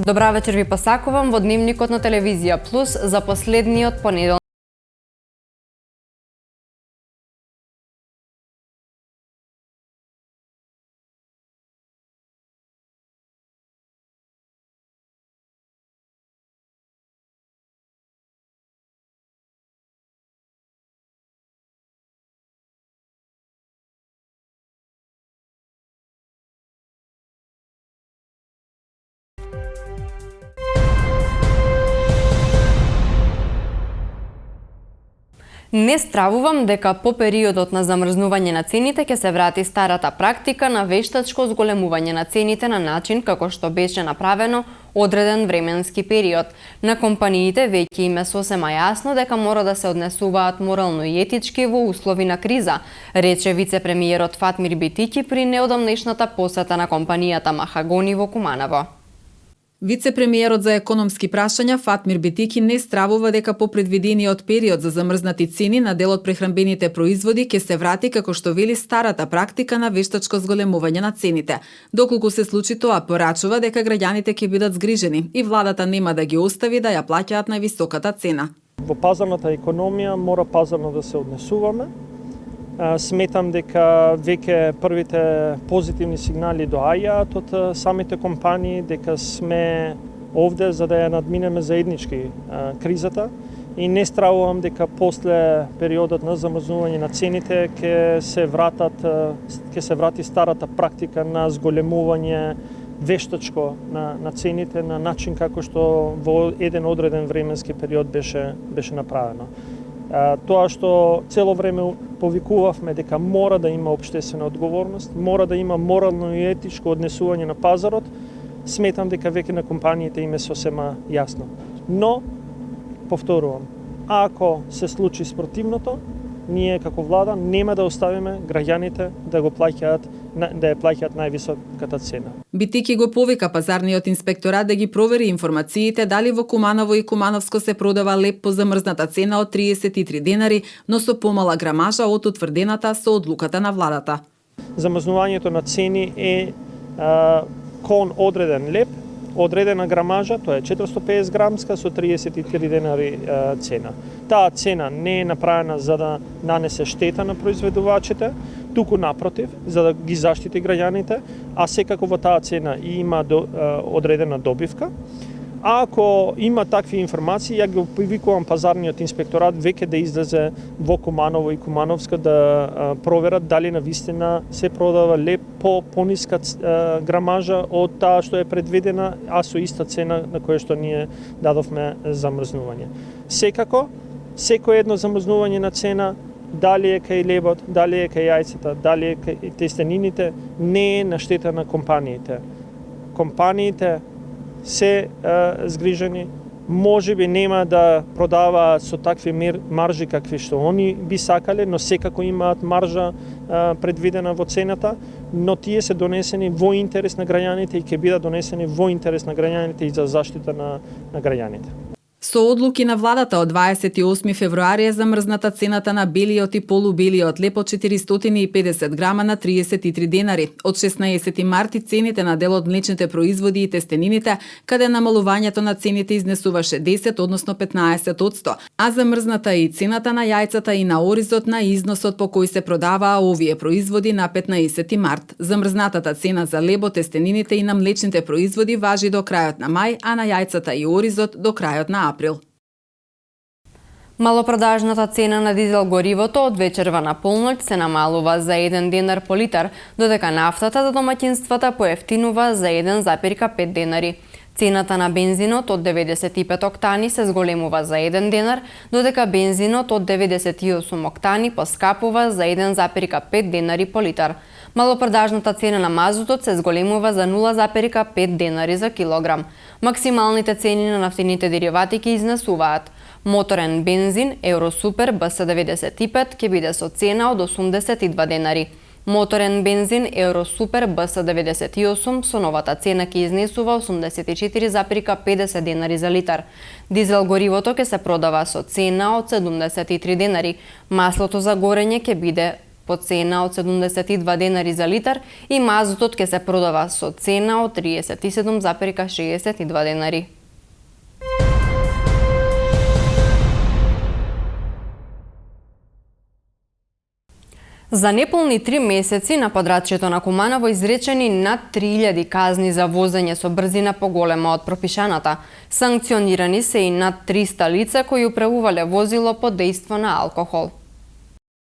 Добра вечер ви посакувам во дневникот на Телевизија Плюс за последниот понеделник. Не стравувам дека по периодот на замрзнување на цените ќе се врати старата практика на вештачко зголемување на цените на начин како што беше направено одреден временски период. На компаниите веќе им е сосема јасно дека мора да се однесуваат морално и етички во услови на криза, рече вице-премиерот Фатмир Битики при неодамнешната посета на компанијата Махагони во Куманово. Вице-премиерот за економски прашања Фатмир Битики не стравува дека по предвидениот период за замрзнати цени на дел од прехранбените производи ќе се врати како што вели старата практика на вештачко зголемување на цените. Доколку се случи тоа, порачува дека граѓаните ќе бидат згрижени и владата нема да ги остави да ја плаќаат највисоката цена. Во пазарната економија мора пазарно да се однесуваме. Сметам дека веќе првите позитивни сигнали доаѓаат од самите компании, дека сме овде за да ја надминеме заеднички кризата и не стравувам дека после периодот на замрзнување на цените ќе се врати старата практика на зголемување вештачко на цените на начин како што во еден одреден временски период беше направено. Тоа што цело време повикувавме дека мора да има општествена одговорност, мора да има морално и етичко однесување на пазарот, сметам дека веќе на компаниите им е сосема јасно. Но, повторувам, ако се случи спротивното, ние како влада нема да оставиме граѓаните да ја плаќаат највисоката цена. Битики го повика пазарниот инспекторат да ги провери информациите дали во Куманово и Кумановско се продава леп по замрзната цена од 33 денари, но со помала грамажа од утврдената со одлуката на владата. Замрзнувањето на цени е кон одреден леп, одредена грамажа, тоа е 450 грамска со 33 денари цена. Таа цена не е направена за да нанесе штета на произведувачите, туку напротив, за да ги заштити граѓаните, а секако во таа цена има одредена добивка. А ако има такви информации, ја го повикувам пазарниот инспекторат веќе да излезе во Куманово и Кумановска да проверат дали навистина се продава леп по пониска грамажа од таа што е предвидена, а со иста цена на која што ние дадовме замрзнување. Секако, секој едно замрзнување на цена, дали е кај лебот, дали е кај јајцата, дали е кај тестенините, не е на штета на компаниите. Компаниите се згрижени, може би нема да продаваат со такви маржи какви што они би сакале, но секако имаат маржа предвидена во цената, но тие се донесени во интерес на граѓаните и ќе бидат донесени во интерес на граѓаните и за заштита на граѓаните. Со одлуки на владата од 28 февруари е замрзната цената на белиот и полубелиот леп од 450 грама на 33 денари. Од 16 марти цените на дел од млечните производи и тестенините, каде намалувањето на цените изнесуваше 10, односно 15%, а замрзната и цената на јајцата и на оризот на износот по кој се продаваа овие производи на 15 март. Замрзнатата цена за лебот, тестенините и на млечните производи важи до крајот на мај, а на јајцата и оризот до крајот на април. Малопродажната цена на дизел горивото од вечерва на полноќ се намалува за 1 денар по литар, додека нафтата за домаќинствата поевтинува за 1,5 денари. Цената на бензинот од 95 октани се зголемува за 1 денар, додека бензинот од 98 октани поскапува за 1,5 денари по литар. Малопродажната цена на мазутот се зголемува за 0,5 денари за килограм. Максималните цени на нафтените деривати ќе изнесуваат: моторен бензин Евросупер БС95 ќе биде со цена од 82 денари. Моторен бензин Евросупер БС98 со новата цена ќе изнесува 84,50 денари за литар. Дизел горивото ќе се продава со цена од 73 денари. Маслото за горење ќе биде по цена од 72 денари за литар и мазутот ќе се продава со цена од 37,62 денари. За неполни 3 месеци на подрачјето на Куманово изречени над 3000 казни за возење со брзина поголема од пропишаната. Санкционирани се и над 300 лица кои управувале возило под дејство на алкохол.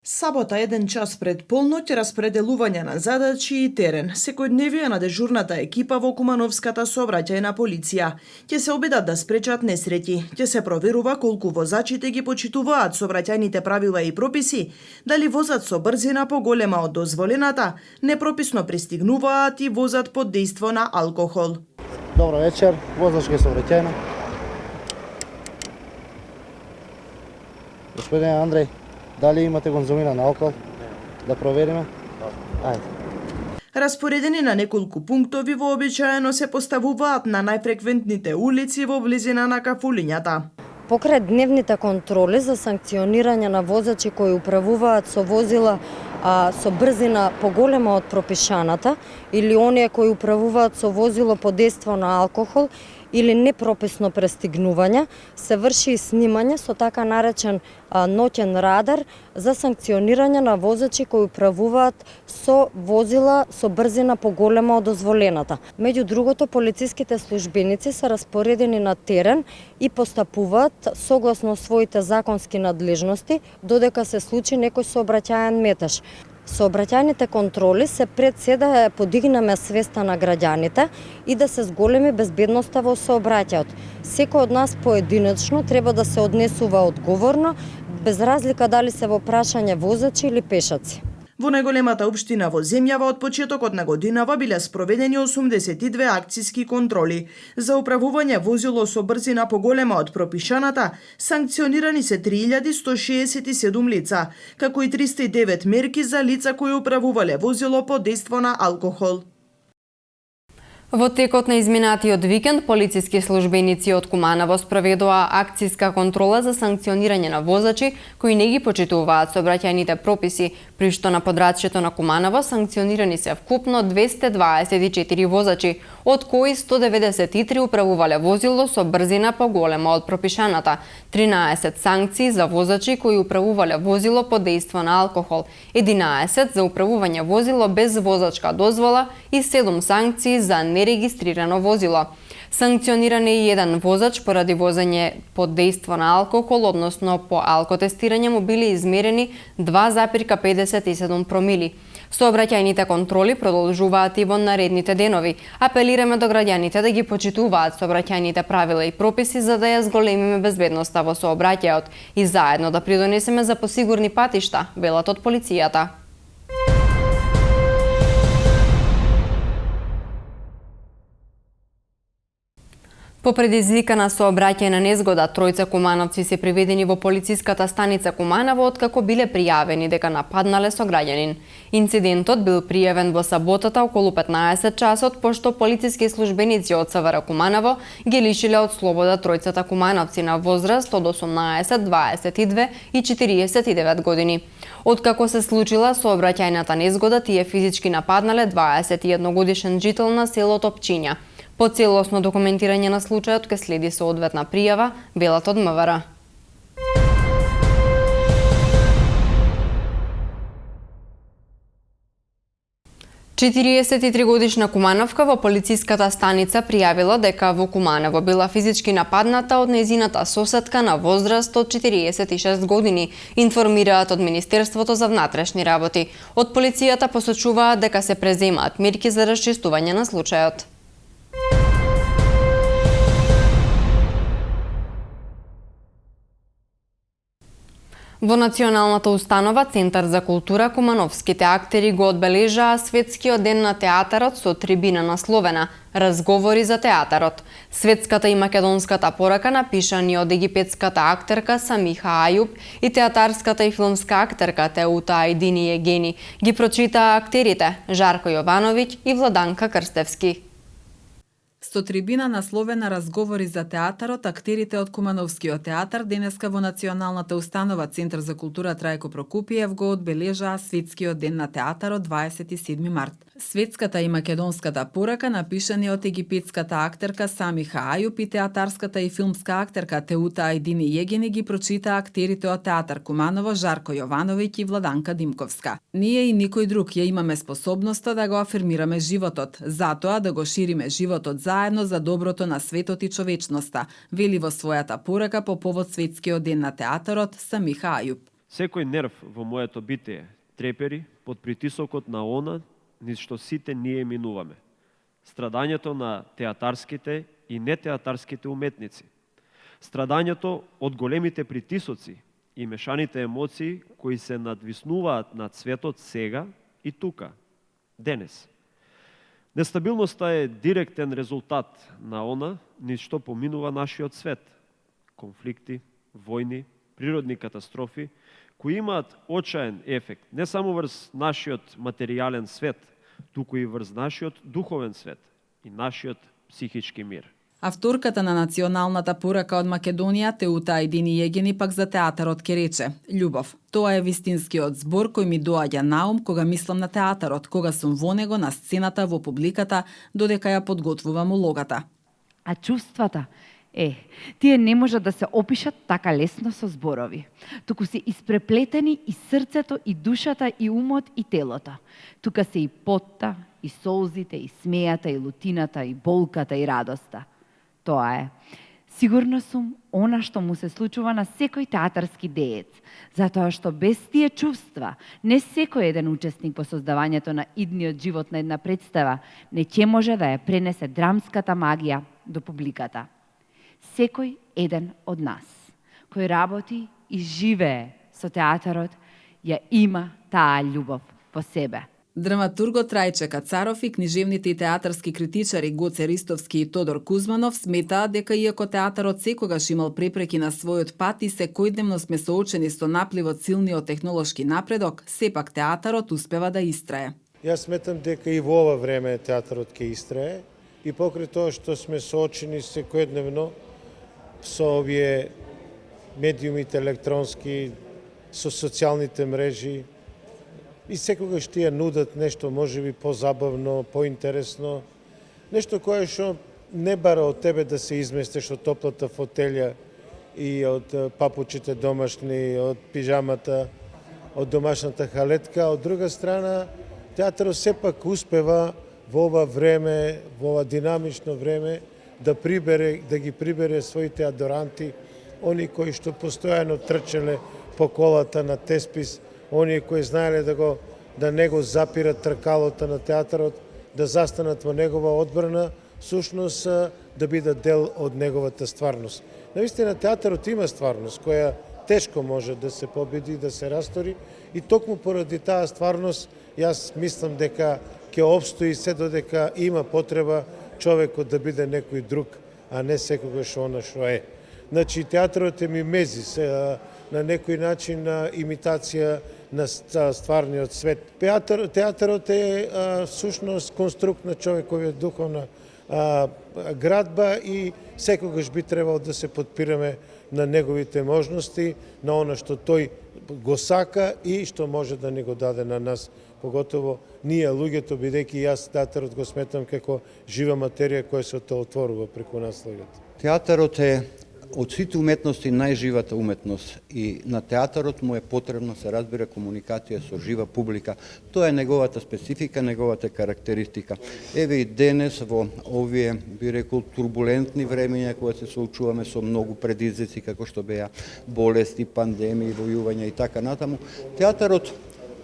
Сабота 1 час пред полноќ распределување на задачи и терен. Секојдневие на дежурната екипа во Кумановската сообраќајна полиција. Ќе се обидат да спречат несреќи. Ќе се проверува колку возачите ги почитуваат сообраќајните правила и прописи, дали возат со брзина поголема од дозволената, непрописно пристигнуваат и возат под дејство на алкохол. Добро вечер, возачка сообраќајна. Господин Андреј, дали имате конзумиран алкохол? Да провериме? Ајде. Распоредени на неколку пунктови вообичаено се поставуваат на најфреквентните улици во близина на кафулињата. Покрај дневните контроли за санкционирање на возачи кои управуваат со возила со брзина поголема од пропишаната или оние кои управуваат со возило под дејство на алкохол или непрописно престигнување, се врши и снимање со така наречен ноќен радар за санкционирање на возачи кои управуваат со возила со брзина поголема од дозволената. Меѓу другото, полициските службеници се распоредени на терен и постапуваат согласно своите законски надлежности додека се случи некој сообраќајен метеж. Сообраќајните контроли се пред се да подигнеме свеста на граѓаните и да се зголеми безбедноста во сообраќајот. Секој од нас поединечно треба да се однесува одговорно, без разлика дали се во прашање возачи или пешаци. Во најголемата општина во земјава од почетокот на годинава биле спроведени 82 акциски контроли. За управување возило со брзина поголема од пропишаната, санкционирани се 3167 лица, како и 309 мерки за лица кои управувале возило под дејство на алкохол. Во текот на изминатиот викенд, полициски службеници од Куманово спроведоа акциска контрола за санкционирање на возачи кои не ги почитуваат сообраќајните прописи, при што на подрачјето на Куманово санкционирани се вкупно 224 возачи, од кои 193 управувале возило со брзина поголема од пропишаната, 13 санкции за возачи кои управувале возило под дејство на алкохол, 11 за управување возило без возачка дозвола и 7 санкции за нерегистрирано возило. Санкциониран е и еден возач поради возење под дејство на алкохол, односно по алкотестирање му били измерени 2,57 промили. Сообраќајните контроли продолжуваат и во наредните денови. Апелираме до граѓаните да ги почитуваат сообраќајните правила и прописи за да ја зголемиме безбедноста во сообраќајот и заедно да придонесеме за посигурни патишта, велат од полицијата. По предизвикана сообраќајна незгода, тројца кумановци се приведени во полициската станица Куманово откако биле пријавени дека нападнале сограѓанин. Инцидентот бил пријавен во саботата околу 15 часот, пошто полициски службеници од СВР Куманово ги лишиле од слобода тројцата кумановци на возраст од 18, 22 и 49 години. Откако се случила сообраќајната незгода, тие физички нападнале 21 годишен жител на селото Пчиња. По целосно документирање на случајот ке следи соодветна пријава, велат од МВР. Годишна кумановка во полициската станица пријавила дека во Куманово била физички нападната од нејзината соседка на возраст од 46 години, информираат од Министерството за внатрешни работи. Од полицијата посочуваат дека се преземаат мерки за расчистување на случајот. Во Националната установа Центар за култура кумановските актери го одбележаа Светскиот ден на театарот со трибина насловена "Разговори за театарот". Светската и македонската порака, напишани од египетската актерка Самиха Ајуб и театарската и филмска актерка Теута Ајдини Егени, ги прочитаа актерите Жарко Јовановиќ и Владанка Крстевски. Со трибина насловена разговори за театарот, актерите од Кумановскиот театар денеска во Националната установа Центар за култура Трајко Прокупиев го одбележаа Светскиот ден на театарот 27 март. Светската и македонската порака напишани од египетската актерка Самиха Ајуп и театарската и филмска актерка Теута Ајдини Јегени ги прочита актерите од театар Куманово Жарко Јовановиќ и Владанка Димковска. Ние и никој друг ја имаме способноста да го афирмираме животот, затоа да го шириме животот заедно за доброто на светот и човечноста, вели во својата порака по повод Светскиот ден на театарот Самиха Ајуп. Секој нерв во моето битие трепери под притисокот на она низ што сите ние минуваме. Страдањето на театарските и нетеатарските уметници. Страдањето од големите притисоци и мешаните емоции кои се надвиснуваат над светот сега и тука, денес. Нестабилноста е директен резултат на она низ што поминува нашиот свет. Конфликти, војни, природни катастрофи, кои имаат очаен ефект не само врз нашиот материјален свет, туку и врз нашиот духовен свет и нашиот психички мир. Авторката на националната порака од Македонија, Теута Ајдини Јегени, пак за театарот ке рече: "Љубов, тоа е вистинскиот збор кој ми доаѓа на ум кога мислам на театарот, кога сум во него, на сцената, во публиката, додека ја подготвувам улогата." А чувствата? Тие не можат да се опишат така лесно со зборови. Туку се испреплетени и срцето, и душата, и умот, и телото. Тука се и потта, и солзите, и смејата, и лутината, и болката, и радоста. Тоа е. Сигурно сум она што му се случува на секој театарски деец, затоа што без тие чувства не секој еден учесник во создавањето на идниот живот на една представа не ќе може да ја пренесе драмската магија до публиката. Секој еден од нас, кој работи и живее со театарот, ја има таа љубов во себе. Драматургот Трајче Кацаров и книжевните и театарски критичари Гоце Ристовски и Тодор Кузманов сметаат дека иако театарот секогаш имал препреки на својот пат и секојдневно сме соочени со напливот силниот технолошки напредок, сепак театарот успева да истрае. Јас сметам дека и во ова време театарот ќе истрае и покрај тоа што сме соочени секојдневно со овие медиумите електронски, со социјалните мрежи, и секогаш тие нудат нешто можеби позабавно, поинтересно, нешто кое што не бара од тебе да се изместиш од топлата фотелја и од папучите домашни, од пижамата, од домашната халетка. Од друга страна, театарот сепак успева во ова време, во ова динамично време, да ги прибере своите адоранти, они кои што постојано трчеле по колата на Теспис, оние кои знаеле да не го запират тркалото на театарот, да застанат во негова одбрана, всушност да бидат дел од неговата стварност. Навистина театарот има стварност која тешко може да се победи, да се растори и токму поради таа стварност јас мислам дека ќе обстои се додека има потреба човекот да биде некој друг, а не секогаш она што е. Значи, театарот е мимезис, на некој начин имитација на стварниот свет. Театарот е всушност конструкт на човековиот духовна градба и секогаш би требало да се подпираме на неговите можности, на она што тој го сака и што може да ни го даде на нас, поготово ние луѓето, бидејќи јас театарот го сметам како жива материја која се отворува преку нас луѓето. Театарот е од сите уметности најживата уметност и на театарот му е потребно се разбира комуникација со жива публика. Тоа е неговата специфика, неговата карактеристика. Еве и денес во овие, би рекол, турбулентни времења кога се соочуваме со многу предизвици како што беа болести, пандемии, војувања и така натаму, театарот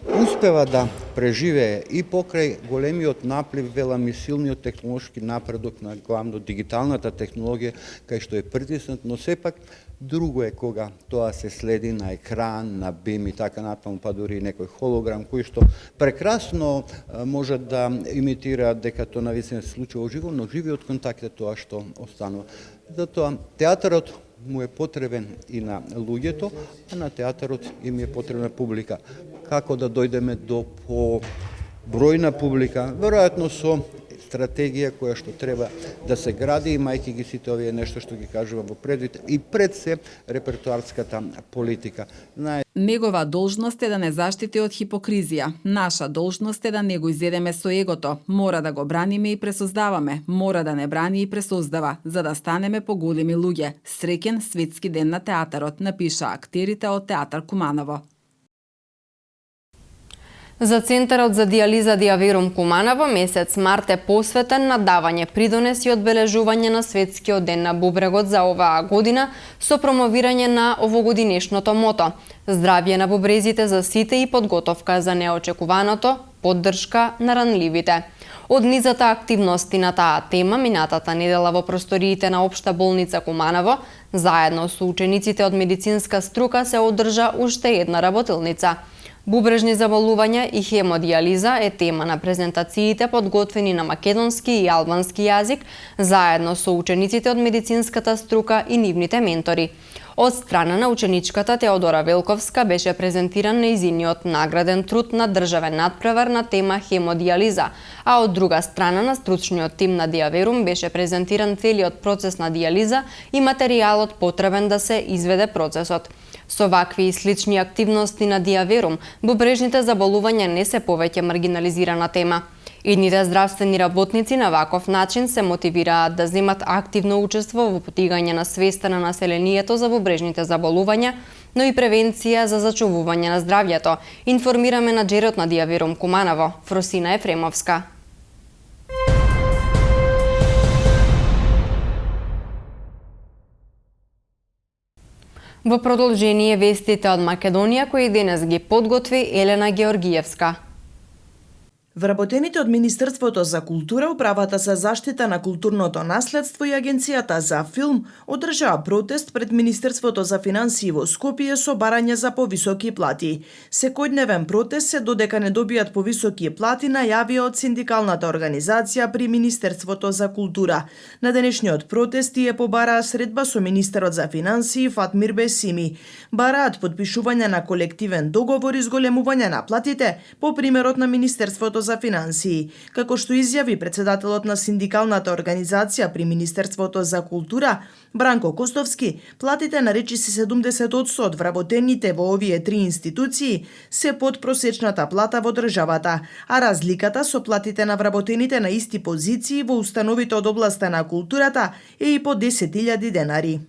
успева да преживее и покрај големиот наплив, велам и силниот технолошки напредок на главно дигиталната технологија, кај што е притиснат, но сепак друго е кога тоа се следи на екран, на бим и така натаму, па дури некој холограм кој што прекрасно може да имитира дека тоа навистина се случува живо, но живиот контакт е тоа што останува. Затоа театарот му е потребен и на луѓето, а на театарот им е потребна публика. Како да дојдеме до побројна публика? Веројатно со стратегија која што треба да се гради, имајќи ги сите овие нешто што ги кажувам во предвид и пред се репертоарската политика. Негова должност е да не заштити од хипокризија. Наша должност е да не го изедеме со егото. Мора да го браниме и пресоздаваме. Мора да не брани и пресоздава, за да станеме поголеми луѓе. Среќен светски ден на театарот, напиша актерите од Театар Куманово. За Центарот за дијализа Диаверум Куманово месец март е посветен на давање придонес и одбележување на светскиот ден на бубрегот за оваа година со промовирање на овогодинешното мото здравје на бубрезите за сите и подготовка за неочекуваното, поддршка на ранливите. Од низата активности на таа тема минатата недела во просториите на Општа болница Куманово, заедно со учениците од медицинска струка се одржа уште една работилница. Бубрежни заболувања и хемодијализа е тема на презентациите подготвени на македонски и албански јазик, заедно со учениците од медицинската струка и нивните ментори. Од страна на ученичката Теодора Велковска беше презентиран нејзиниот награден труд на државен надпревар на тема хемодијализа, а од друга страна на стручниот тим на Диаверум беше презентиран целиот процес на дијализа и материјалот потребен да се изведе процесот. Со вакви и слични активности на Диаверум, бубрежните заболувања не се повеќе маргинализирана тема. Идните здравствени работници на ваков начин се мотивираат да земат активно учество во потигање на свеста на населението за бубрежните заболувања, но и превенција за зачувување на здравјето, информира менаџерот на Диаверум Куманово, Фросина Ефремовска. Во продолжение вестите од Македонија кои денес ги подготви Елена Георгиевска. Вработените од Министерството за култура, Управата за заштита на културното наследство и Агенцијата за филм одржаа протест пред Министерството за финансии во Скопје со барање за повисоки плати. Секојдневен протест се додека не добијат повисоки плати, најавија од синдикалната организација при Министерството за култура. На денешниот протест тие побараа средба со министерот за финансии Фатмир Бесими. Бараат подпишување на колективен договор и зголемување на платите по примерот на Министерството за финансии. Како што изјави председателот на синдикалната организација при Министерството за култура, Бранко Костовски, платите на речиси 70% од вработените во овие три институции се под просечната плата во државата, а разликата со платите на вработените на исти позиции во установите од областа на културата е и по 10.000 денари.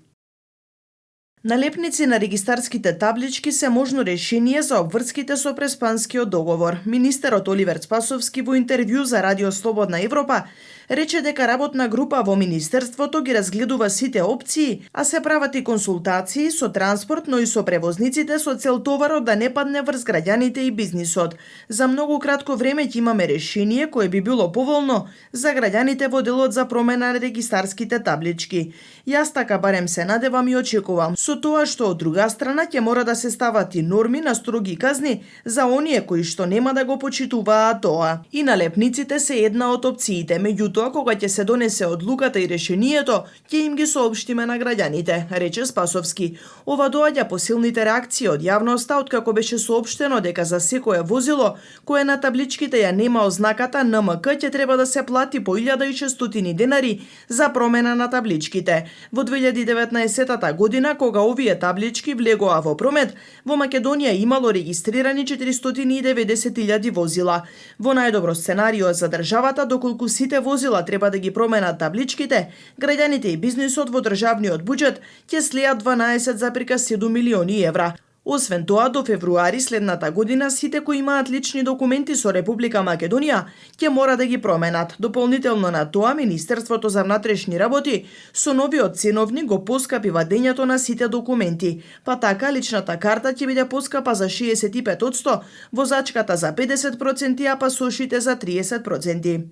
Налепници на регистарските таблички се можно решение за обврските со преспанскиот договор. Министерот Оливер Спасовски во интервју за Радио Слободна Европа рече дека работна група во Министерството ги разгледува сите опции, а се прават и консултации со транспорт, но и со превозниците со цел товарот да не падне врз граѓаните и бизнисот. За многу кратко време ќе имаме решение кое би било поволно за граѓаните во делот за промена на регистарските таблички. Јас така барем се надевам и очекувам. Со тоа што од друга страна ќе мора да се стават и норми на строги казни за оние кои што нема да го почитуваат тоа. И налепниците се една од опциите, меѓутоа кога ќе се донесе одлуката и решението, ќе им ги соопштиме на граѓаните, рече Спасовски. Ова доаѓа по силните реакции од јавноста откако беше соопштено дека за секое возило кое на табличките ја нема ознаката НМК ќе треба да се плати по 1600 денари за промена на табличките. Во 2019 година, кога овие таблички влегоа во промет, во Македонија имало регистрирани 490.000 возила. Во најдобро сценарио за државата, доколку сите возила треба да ги променат табличките, граѓаните и бизнисот во државниот буџет ќе слеат 12,7 милиони евра. Освен тоа, до февруари следната година сите кои имаат лични документи со Република Македонија ќе мора да ги променат. Дополнително на тоа, Министерството за внатрешни работи со новиот ценовник го поскапи вадењето на сите документи, па така личната карта ќе биде поскапа за 65%, возачката за 50%, а пасошите за 30%.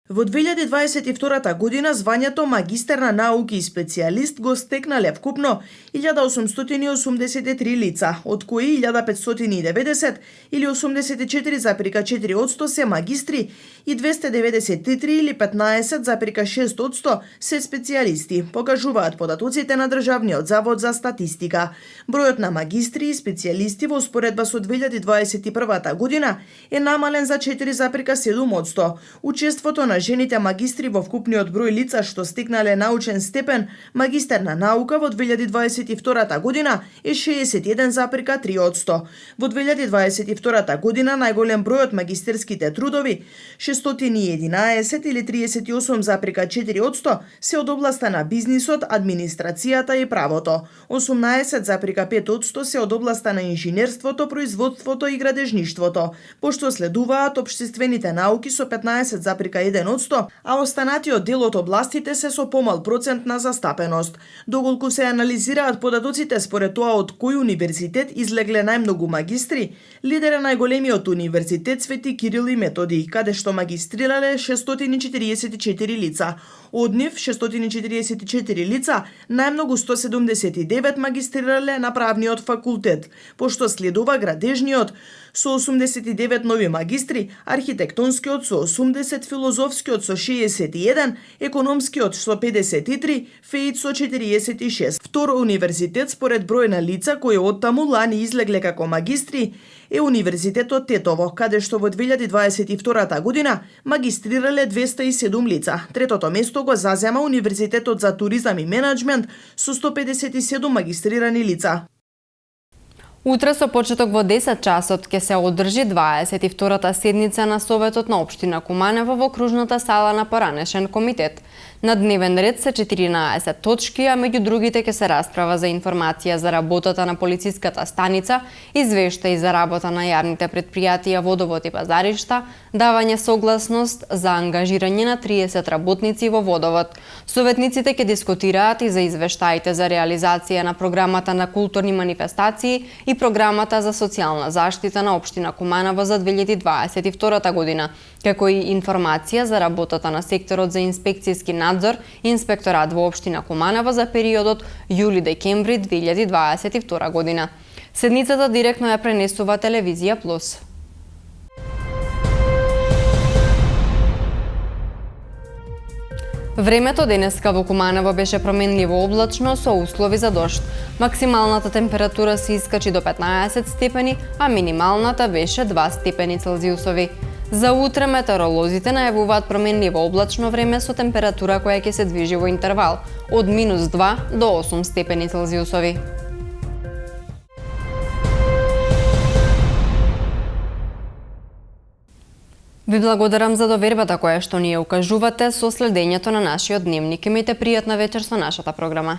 Во 2022 година звањето магистер на науки и специјалист го стекнале вкупно 1883 лица, од кои 1590 или 84,4% се магистри и 293 или 15,6% се специјалисти, покажуваат податоците на Државниот завод за статистика. Бројот на магистри и специјалисти во споредба со 2021 година е намален за 4,7%. Учеството на жените магистри во вкупниот број лица што стекнале научен степен магистер на наука во 2022 година е 61,3%. Во 2022 година најголем број од магистерските трудови, 611 или 38,4%, се од областа на бизнисот, администрацијата и правото. 18,5% се од областа на инженерството, производството и градежништвото, пошто следуваат општествените науки со 15,1%, а останатиот дел од областите се со помал процент на застапеност. Доколку се анализираат податоците според тоа од кој универзитет излегле најмногу магистри, лидер е најголемиот универзитет Свети Кирил и Методи, каде што магистрирале 644 лица. Од нив 644 лица, најмногу 179 магистрирале на правниот факултет, пошто следува градежниот со 89 нови магистри, архитектонскиот со 80, филозофскиот со 61, економскиот со 53, ФЕИД со 46. Втор универзитет според број на лица кои оттаму лани излегле како магистри е Универзитетот Тетово, каде што во 2022 година магистрирале 207 лица. Третото место го зазема Универзитетот за туризам и менаџмент со 157 магистрирани лица. Утре со почеток во 10 часот ќе се одржи 22-та седница на Советот на Општина Куманово во окружната сала на поранешен комитет. На дневен ред се 14 точки, а меѓу другите ќе се расправа за информација за работата на полициската станица, извештаи за работа на јавните предпријатија водовод и пазаришта, давање согласност за ангажирање на 30 работници во водовод. Советниците ќе дискутираат и за извештаите за реализација на програмата на културни манифестации и програмата за социјална заштита на Општина Куманово за 2022 година, како и информација за работата на секторот за инспекцијски надзор и инспекторат во Општина Куманово за периодот јули-декември 2022 година. Седницата директно ја пренесува Телевизија Плюс. Времето денеска во Куманово беше променливо облачно со услови за дожд. Максималната температура се искачи до 15 степени, а минималната беше 2 степени Целзиусови. За утре метеоролозите најавуваат променливо облачно време со температура која ќе се движи во интервал од -2 до 8 степени Целзиусови. Ви благодарам за довербата која што ни ја укажувате со следењето на нашиот дневник. Имајте пријатна вечер со нашата програма.